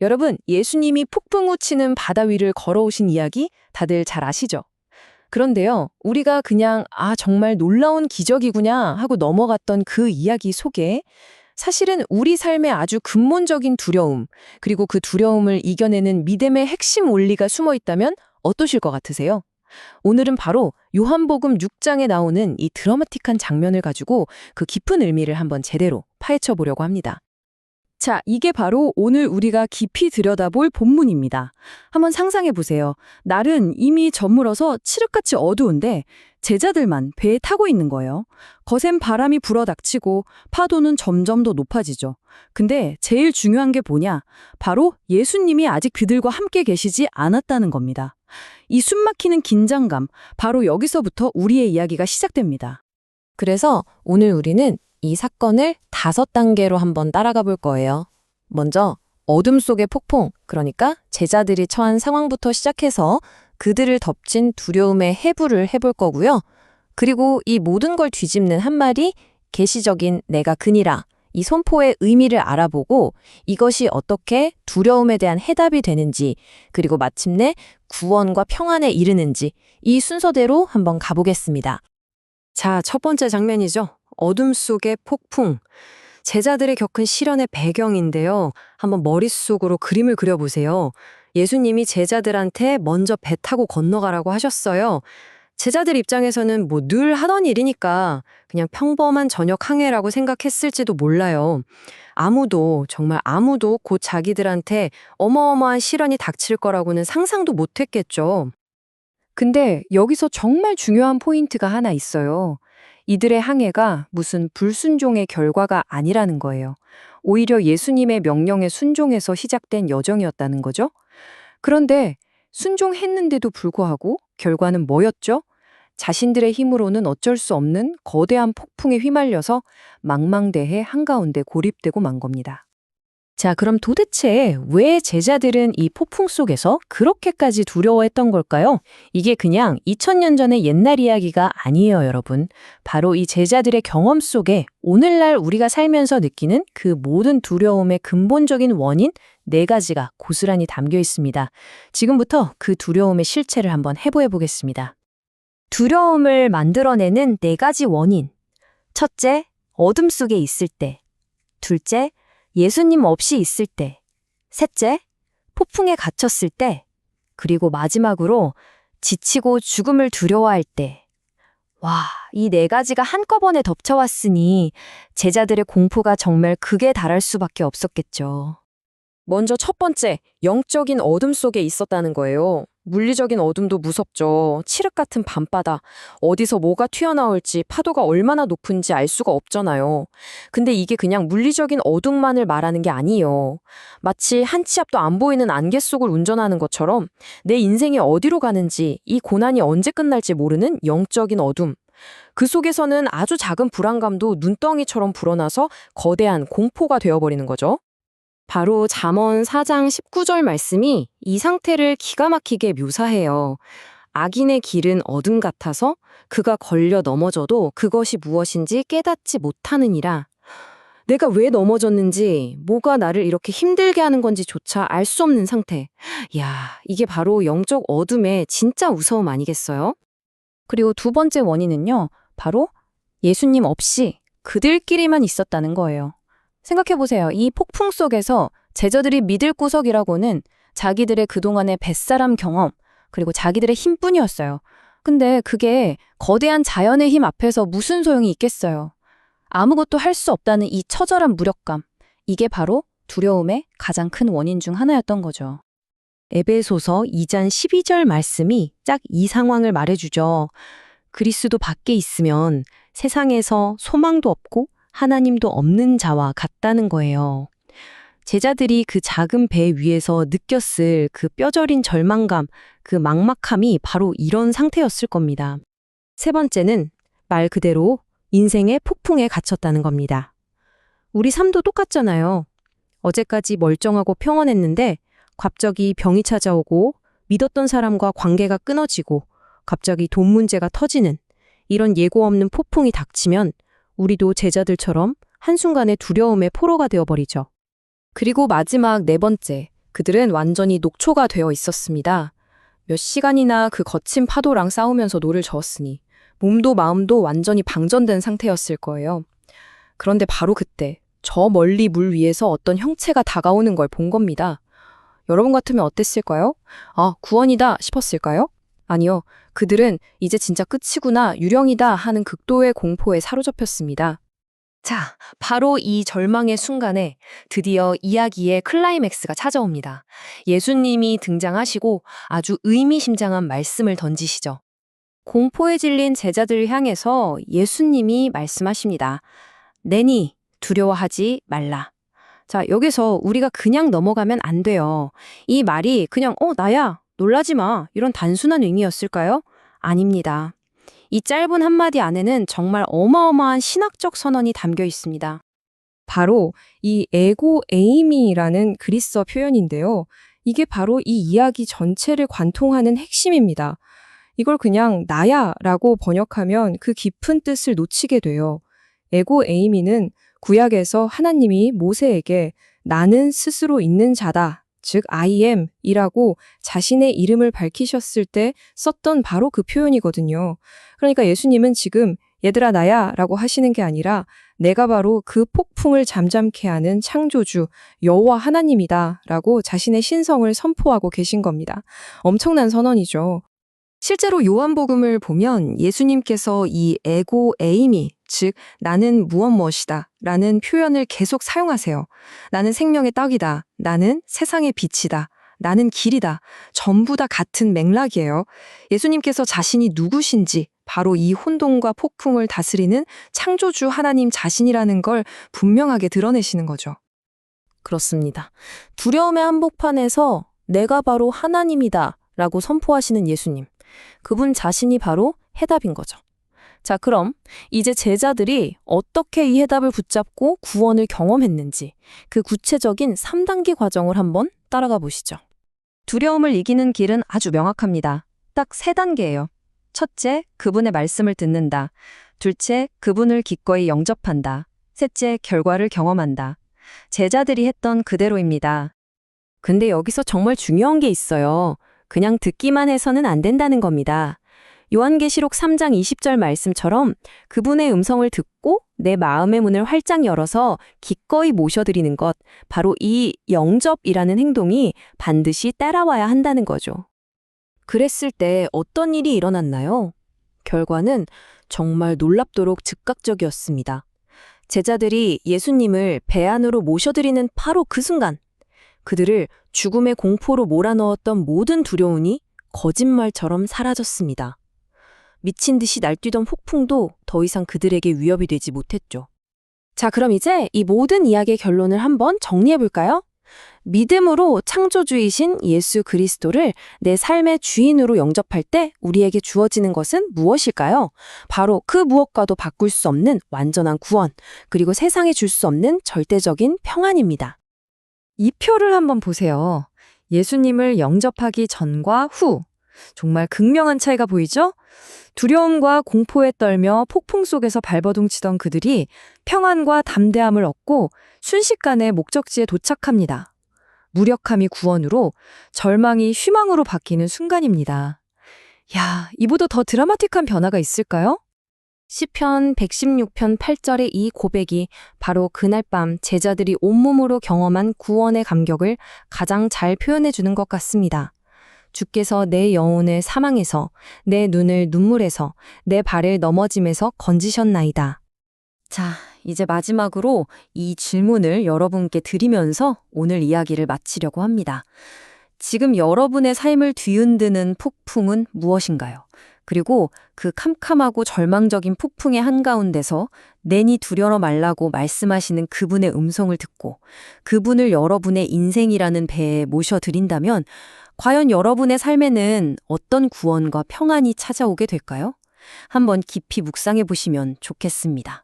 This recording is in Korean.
여러분, 예수님이 폭풍우 치는 바다 위를 걸어오신 이야기 다들 잘 아시죠? 그런데요, 우리가 그냥 정말 놀라운 기적이구나 하고 넘어갔던 그 이야기 속에 사실은 우리 삶의 아주 근본적인 두려움, 그리고 그 두려움을 이겨내는 믿음의 핵심 원리가 숨어 있다면 어떠실 것 같으세요? 오늘은 바로 요한복음 6장에 나오는 이 드라마틱한 장면을 가지고 그 깊은 의미를 한번 제대로 파헤쳐 보려고 합니다. 자, 이게 바로 오늘 우리가 깊이 들여다볼 본문입니다. 한번 상상해 보세요. 날은 이미 저물어서 칠흑같이 어두운데 제자들만 배에 타고 있는 거예요. 거센 바람이 불어닥치고 파도는 점점 더 높아지죠. 근데 제일 중요한 게 뭐냐? 바로 예수님이 아직 그들과 함께 계시지 않았다는 겁니다. 이 숨막히는 긴장감, 바로 여기서부터 우리의 이야기가 시작됩니다. 그래서 오늘 우리는 이 사건을 5단계로 한번 따라가 볼 거예요. 먼저 어둠 속의 폭풍, 그러니까 제자들이 처한 상황부터 시작해서 그들을 덮친 두려움의 해부를 해볼 거고요. 그리고 이 모든 걸 뒤집는 한마디, 계시적인 내가 그니라, 이 선포의 의미를 알아보고 이것이 어떻게 두려움에 대한 해답이 되는지, 그리고 마침내 구원과 평안에 이르는지 이 순서대로 한번 가보겠습니다. 자, 첫 번째 장면이죠. 어둠 속의 폭풍. 제자들이 겪은 시련의 배경인데요. 한번 머릿속으로 그림을 그려보세요. 예수님이 제자들한테 먼저 배 타고 건너가라고 하셨어요. 제자들 입장에서는 늘 하던 일이니까 그냥 평범한 저녁 항해라고 생각했을지도 몰라요. 정말 아무도 곧 자기들한테 어마어마한 시련이 닥칠 거라고는 상상도 못했겠죠. 근데 여기서 정말 중요한 포인트가 하나 있어요. 이들의 항해가 무슨 불순종의 결과가 아니라는 거예요. 오히려 예수님의 명령에 순종해서 시작된 여정이었다는 거죠. 그런데 순종했는데도 불구하고 결과는 뭐였죠? 자신들의 힘으로는 어쩔 수 없는 거대한 폭풍에 휘말려서 망망대해 한가운데 고립되고 만 겁니다. 자, 그럼 도대체 왜 제자들은 이 폭풍 속에서 그렇게까지 두려워했던 걸까요? 이게 그냥 2000년 전의 옛날 이야기가 아니에요, 여러분. 바로 이 제자들의 경험 속에 오늘날 우리가 살면서 느끼는 그 모든 두려움의 근본적인 원인 4가지가 고스란히 담겨 있습니다. 지금부터 그 두려움의 실체를 한번 해부해 보겠습니다. 두려움을 만들어내는 4가지 원인. 첫째, 어둠 속에 있을 때. 둘째, 예수님 없이 있을 때. 셋째, 폭풍에 갇혔을 때. 그리고 마지막으로 지치고 죽음을 두려워할 때. 와, 이 4가지가 한꺼번에 덮쳐왔으니 제자들의 공포가 정말 극에 달할 수밖에 없었겠죠. 먼저 첫 번째, 영적인 어둠 속에 있었다는 거예요. 물리적인 어둠도 무섭죠. 칠흑 같은 밤바다, 어디서 뭐가 튀어나올지, 파도가 얼마나 높은지 알 수가 없잖아요. 근데 이게 그냥 물리적인 어둠만을 말하는 게 아니에요. 마치 한 치 앞도 안 보이는 안개 속을 운전하는 것처럼 내 인생이 어디로 가는지, 이 고난이 언제 끝날지 모르는 영적인 어둠. 그 속에서는 아주 작은 불안감도 눈덩이처럼 불어나서 거대한 공포가 되어버리는 거죠. 바로 잠언 4장 19절 말씀이 이 상태를 기가 막히게 묘사해요. 악인의 길은 어둠 같아서 그가 걸려 넘어져도 그것이 무엇인지 깨닫지 못하느니라. 내가 왜 넘어졌는지, 뭐가 나를 이렇게 힘들게 하는 건지조차 알 수 없는 상태. 이게 바로 영적 어둠의 진짜 무서움 아니겠어요? 그리고 두 번째 원인은요, 바로 예수님 없이 그들끼리만 있었다는 거예요. 생각해보세요. 이 폭풍 속에서 제자들이 믿을 구석이라고는 자기들의 그동안의 뱃사람 경험, 그리고 자기들의 힘뿐이었어요. 근데 그게 거대한 자연의 힘 앞에서 무슨 소용이 있겠어요. 아무것도 할 수 없다는 이 처절한 무력감, 이게 바로 두려움의 가장 큰 원인 중 하나였던 거죠. 에베소서 2장 12절 말씀이 딱 이 상황을 말해주죠. 그리스도 밖에 있으면 세상에서 소망도 없고 하나님도 없는 자와 같다는 거예요. 제자들이 그 작은 배 위에서 느꼈을 그 뼈저린 절망감, 그 막막함이 바로 이런 상태였을 겁니다. 세 번째는 말 그대로 인생의 폭풍에 갇혔다는 겁니다. 우리 삶도 똑같잖아요. 어제까지 멀쩡하고 평안했는데 갑자기 병이 찾아오고 믿었던 사람과 관계가 끊어지고 갑자기 돈 문제가 터지는 이런 예고 없는 폭풍이 닥치면 우리도 제자들처럼 한순간에 두려움의 포로가 되어버리죠. 그리고 마지막 4번째, 그들은 완전히 녹초가 되어 있었습니다. 몇 시간이나 그 거친 파도랑 싸우면서 노를 저었으니 몸도 마음도 완전히 방전된 상태였을 거예요. 그런데 바로 그때 저 멀리 물 위에서 어떤 형체가 다가오는 걸 본 겁니다. 여러분 같으면 어땠을까요? 아, 구원이다 싶었을까요? 아니요. 그들은 이제 진짜 끝이구나, 유령이다 하는 극도의 공포에 사로잡혔습니다. 자, 바로 이 절망의 순간에 드디어 이야기의 클라이맥스가 찾아옵니다. 예수님이 등장하시고 아주 의미심장한 말씀을 던지시죠. 공포에 질린 제자들을 향해서 예수님이 말씀하십니다. 내니 두려워하지 말라. 자, 여기서 우리가 그냥 넘어가면 안 돼요. 이 말이 그냥 나야, 놀라지 마, 이런 단순한 의미였을까요? 아닙니다. 이 짧은 한마디 안에는 정말 어마어마한 신학적 선언이 담겨 있습니다. 바로 이 에고 에이미라는 그리스어 표현인데요. 이게 바로 이 이야기 전체를 관통하는 핵심입니다. 이걸 그냥 나야 라고 번역하면 그 깊은 뜻을 놓치게 돼요. 에고 에이미는 구약에서 하나님이 모세에게 나는 스스로 있는 자다, 즉 I am 이라고 자신의 이름을 밝히셨을 때 썼던 바로 그 표현이거든요. 그러니까 예수님은 지금 얘들아 나야 라고 하시는 게 아니라 내가 바로 그 폭풍을 잠잠케 하는 창조주 여호와 하나님이다 라고 자신의 신성을 선포하고 계신 겁니다. 엄청난 선언이죠. 실제로 요한복음을 보면 예수님께서 이 에고 에이미, 즉 나는 무엇이다 라는 표현을 계속 사용하세요. 나는 생명의 떡이다. 나는 세상의 빛이다. 나는 길이다. 전부 다 같은 맥락이에요. 예수님께서 자신이 누구신지 바로 이 혼돈과 폭풍을 다스리는 창조주 하나님 자신이라는 걸 분명하게 드러내시는 거죠. 그렇습니다. 두려움의 한복판에서 내가 바로 하나님이다 라고 선포하시는 예수님. 그분 자신이 바로 해답인 거죠. 자, 그럼 이제 제자들이 어떻게 이 해답을 붙잡고 구원을 경험했는지 그 구체적인 3단계 과정을 한번 따라가 보시죠. 두려움을 이기는 길은 아주 명확합니다. 딱 3단계예요. 첫째, 그분의 말씀을 듣는다. 둘째, 그분을 기꺼이 영접한다. 셋째, 결과를 경험한다. 제자들이 했던 그대로입니다. 근데 여기서 정말 중요한 게 있어요. 그냥 듣기만 해서는 안 된다는 겁니다. 요한계시록 3장 20절 말씀처럼 그분의 음성을 듣고 내 마음의 문을 활짝 열어서 기꺼이 모셔드리는 것, 바로 이 영접이라는 행동이 반드시 따라와야 한다는 거죠. 그랬을 때 어떤 일이 일어났나요? 결과는 정말 놀랍도록 즉각적이었습니다. 제자들이 예수님을 배 안으로 모셔드리는 바로 그 순간, 그들을 죽음의 공포로 몰아넣었던 모든 두려움이 거짓말처럼 사라졌습니다. 미친 듯이 날뛰던 폭풍도 더 이상 그들에게 위협이 되지 못했죠. 자, 그럼 이제 이 모든 이야기의 결론을 한번 정리해 볼까요? 믿음으로 창조주이신 예수 그리스도를 내 삶의 주인으로 영접할 때 우리에게 주어지는 것은 무엇일까요? 바로 그 무엇과도 바꿀 수 없는 완전한 구원, 그리고 세상에 줄 수 없는 절대적인 평안입니다. 이 표를 한번 보세요. 예수님을 영접하기 전과 후. 정말 극명한 차이가 보이죠? 두려움과 공포에 떨며 폭풍 속에서 발버둥치던 그들이 평안과 담대함을 얻고 순식간에 목적지에 도착합니다. 무력함이 구원으로, 절망이 희망으로 바뀌는 순간입니다. 야, 이보다 더 드라마틱한 변화가 있을까요? 시편 116편 8절의 이 고백이 바로 그날 밤 제자들이 온몸으로 경험한 구원의 감격을 가장 잘 표현해 주는 것 같습니다. 주께서 내 영혼을 사망에서, 내 눈을 눈물에서, 내 발을 넘어짐에서 건지셨나이다. 자, 이제 마지막으로 이 질문을 여러분께 드리면서 오늘 이야기를 마치려고 합니다. 지금 여러분의 삶을 뒤흔드는 폭풍은 무엇인가요? 그리고 그 캄캄하고 절망적인 폭풍의 한가운데서 내니 두려워 말라고 말씀하시는 그분의 음성을 듣고 그분을 여러분의 인생이라는 배에 모셔드린다면 과연 여러분의 삶에는 어떤 구원과 평안이 찾아오게 될까요? 한번 깊이 묵상해 보시면 좋겠습니다.